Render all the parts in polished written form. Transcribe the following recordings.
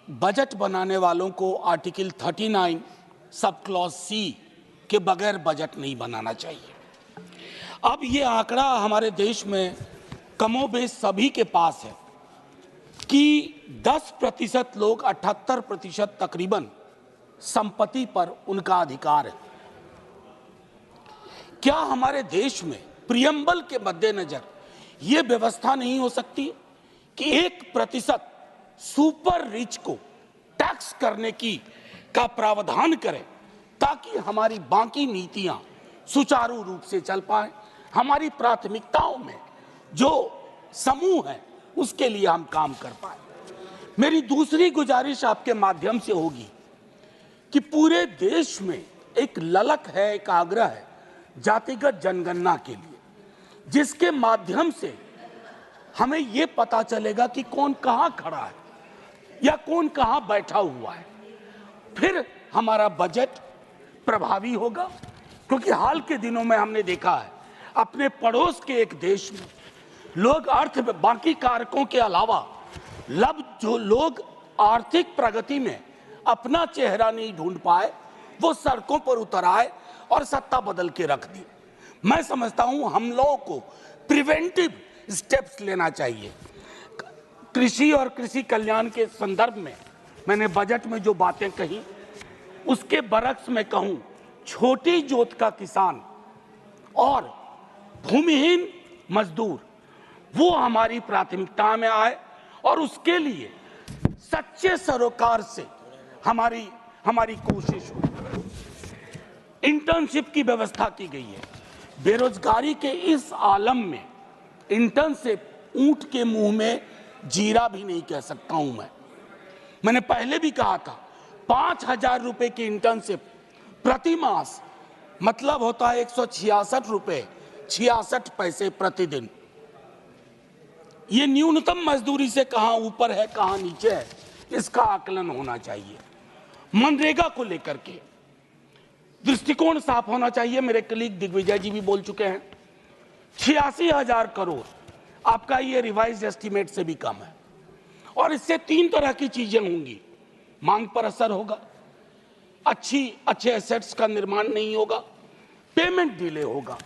Budget बनाने वालों को आर्टिकल 39 सब क्लॉज सी के बगैर बजट नहीं बनाना चाहिए। अब ये आंकड़ा हमारे देश में कमोबेश सभी के पास है कि 10% लोग 78% तकरीबन संपत्ति पर उनका अधिकार है। क्या हमारे देश में प्रियम्बल के मद्देनजर ये व्यवस्था नहीं हो सकती कि 1% सुपर रिच को टैक्स करने का प्रावधान करें ताकि हमारी बाकी नीतियां सुचारू रूप से चल पाए, हमारी प्राथमिकताओं में जो समूह है उसके लिए हम काम कर पाए। मेरी दूसरी गुजारिश आपके माध्यम से होगी कि पूरे देश में एक ललक है, एक आग्रह है जातिगत जनगणना के लिए, जिसके माध्यम से हमें ये पता चलेगा कि कौन कहाँ खड़ा है या कौन कहाँ बैठा हुआ है। फिर हमारा बजट प्रभावी होगा, क्योंकि हाल के दिनों में हमने देखा है अपने पड़ोस के एक देश में लोग बाकी कारकों के अलावा जो लोग आर्थिक प्रगति में अपना चेहरा नहीं ढूंढ पाए वो सड़कों पर उतर आए और सत्ता बदल के रख दी। मैं समझता हूं हम लोगों को प्रिवेंटिव स्टेप्स लेना चाहिए। कृषि और कृषि कल्याण के संदर्भ में मैंने बजट में जो बातें कही उसके बरक्स में कहूं, छोटी जोत का किसान और भूमिहीन मजदूर वो हमारी प्राथमिकता में आए और उसके लिए सच्चे सरोकार से हमारी कोशिश हो। इंटर्नशिप की व्यवस्था की गई है। बेरोजगारी के इस आलम में इंटर्नशिप ऊंट के मुंह में जीरा भी नहीं कह सकता हूं मैंने पहले भी कहा था 5,000 रुपए की इंटर्नशिप प्रति मास मतलब होता है 166 रुपए 66 पैसे प्रतिदिन। ये न्यूनतम मजदूरी से कहां ऊपर है कहां नीचे है, इसका आकलन होना चाहिए। मनरेगा को लेकर के दृष्टिकोण साफ होना चाहिए। मेरे कलीग दिग्विजय जी भी बोल चुके हैं 86,000 करोड़ आपका ये रिवाइज एस्टीमेट से भी कम है और इससे 3 तरह की चीजें होंगी। मांग पर असर होगा, अच्छे एसेट्स का निर्माण नहीं होगा, पेमेंट डिले होगा,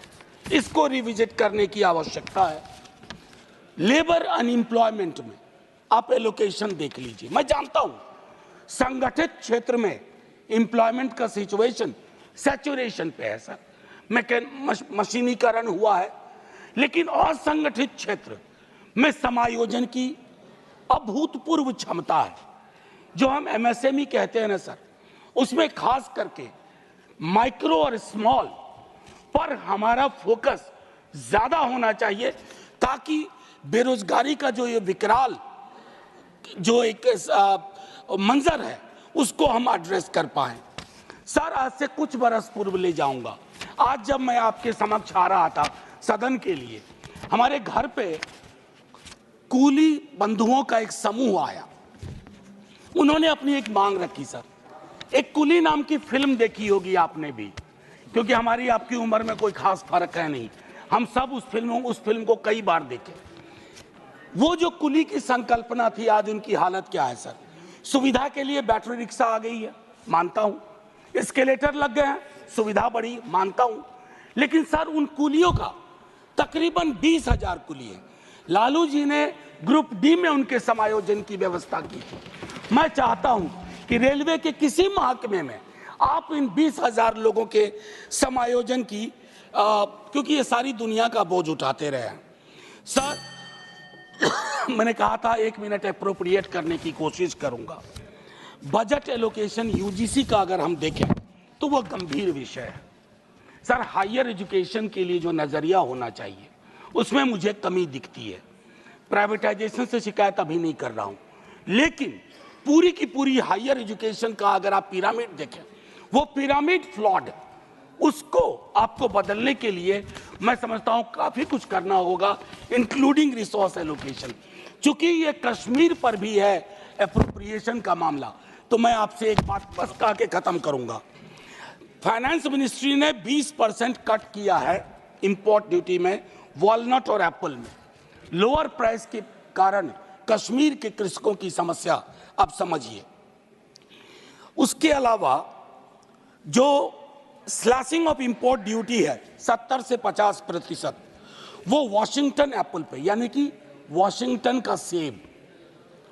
इसको रिविजिट करने की आवश्यकता है। लेबर अनएम्प्लॉयमेंट में आप एलोकेशन देख लीजिए। मैं जानता हूं संगठित क्षेत्र में एम्प्लॉयमेंट का सिचुएशन सैचुरेशन पे है सर, मशीनीकरण हुआ है, लेकिन असंगठित क्षेत्र में समायोजन की अभूतपूर्व क्षमता है। जो हम एमएसएमई कहते हैं ना सर, उसमें खास करके माइक्रो और स्मॉल पर हमारा फोकस ज्यादा होना चाहिए ताकि बेरोजगारी का जो ये विकराल जो एक मंजर है उसको हम एड्रेस कर पाए। सर आज से कुछ बरस पूर्व ले जाऊंगा। आज जब मैं आपके समक्ष आ रहा था सदन के लिए, हमारे घर पे कूली बंधुओं का एक समूह आया। उन्होंने अपनी एक मांग रखी सर। एक कुली नाम की फिल्म देखी होगी आपने भी, क्योंकि हमारी आपकी उम्र में कोई खास फर्क है नहीं, हम सब उस फिल्म को कई बार देखे। वो जो कुली की संकल्पना थी आज उनकी हालत क्या है सर। सुविधा के लिए बैटरी रिक्शा आ गई है, मानता हूं, एस्केलेटर लग गए हैं, सुविधा बढ़ी, मानता हूं, लेकिन सर उन कुलियों का तकरीबन 20,000 कुली है। लालू जी ने ग्रुप डी में उनके समायोजन की व्यवस्था की थी। मैं चाहता हूं कि रेलवे के किसी महकमे में आप इन 20,000 लोगों के समायोजन की क्योंकि ये सारी दुनिया का बोझ उठाते रहे हैं सर। मैंने कहा था 1 मिनट एप्रोप्रिएट करने की कोशिश करूंगा। बजट एलोकेशन यूजीसी का अगर हम देखें तो वह गंभीर विषय है सर। हायर एजुकेशन के लिए जो नजरिया होना चाहिए उसमें मुझे कमी दिखती है। प्राइवेटाइजेशन से शिकायत अभी नहीं कर रहा हूं, लेकिन पूरी की पूरी हायर एजुकेशन का अगर आप पिरामिड देखें वो पिरामिड फ्लॉड, उसको आपको बदलने के लिए मैं समझता हूं काफी कुछ करना होगा, इंक्लूडिंग रिसोर्स एलोकेशन। चूंकि ये कश्मीर पर भी है एप्रोप्रिएशन का मामला, तो मैं आपसे एक बात बस कह के खत्म करूंगा। फाइनेंस मिनिस्ट्री ने 20% कट किया है इंपोर्ट ड्यूटी में वॉलनट और एप्पल में। लोअर प्राइस के कारण कश्मीर के कृषकों की समस्या अब समझिए। उसके अलावा जो स्लैशिंग ऑफ इंपोर्ट ड्यूटी है 70 से 50%, वो वॉशिंगटन एप्पल पे, यानी कि वॉशिंगटन का सेब,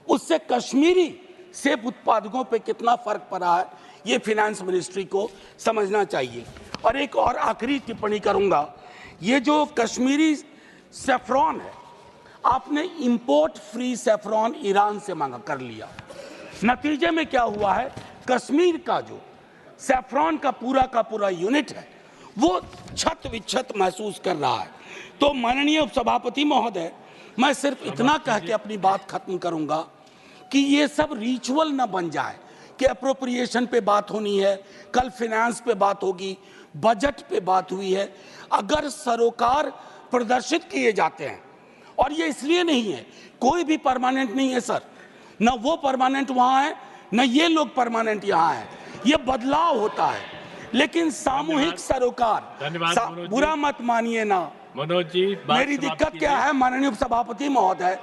उससे कश्मीरी सेब उत्पादकों पे कितना फर्क पड़ा है, ये फिनेंस मिनिस्ट्री को समझना चाहिए। और एक और आखिरी टिप्पणी करूंगा, ये जो कश्मीरी सेफ्रॉन है, आपने इंपोर्ट फ्री सेफ्रॉन ईरान से मांगा कर लिया, नतीजे में क्या हुआ है, कश्मीर का जो सेफ्रॉन का पूरा यूनिट है वो छत विच्छत महसूस कर रहा है। तो माननीय उपसभापति महोदय, मैं सिर्फ इतना कह के अपनी बात खत्म करूंगा कि ये सब रिचुअल न बन जाए कि अप्रोप्रिएशन पे बात होनी है, कल फिनेंस पे बात होगी, बजट पे बात हुई है। अगर सरोकार प्रदर्शित किए जाते हैं, और ये इसलिए नहीं है, कोई भी परमानेंट नहीं है सर, न वो परमानेंट वहां है न ये लोग परमानेंट यहाँ है, ये बदलाव होता है, लेकिन सामूहिक सरोकार, बुरा मत मानिए ना मनोज जी, मेरी दिक्कत क्या है माननीय उपसभापति महोदय,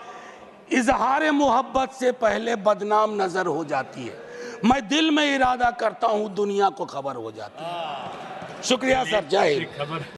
इजहार मोहब्बत से पहले बदनाम नजर हो जाती है, मैं दिल में इरादा करता हूं दुनिया को खबर हो जाती है। शुक्रिया सर, जय हिंद।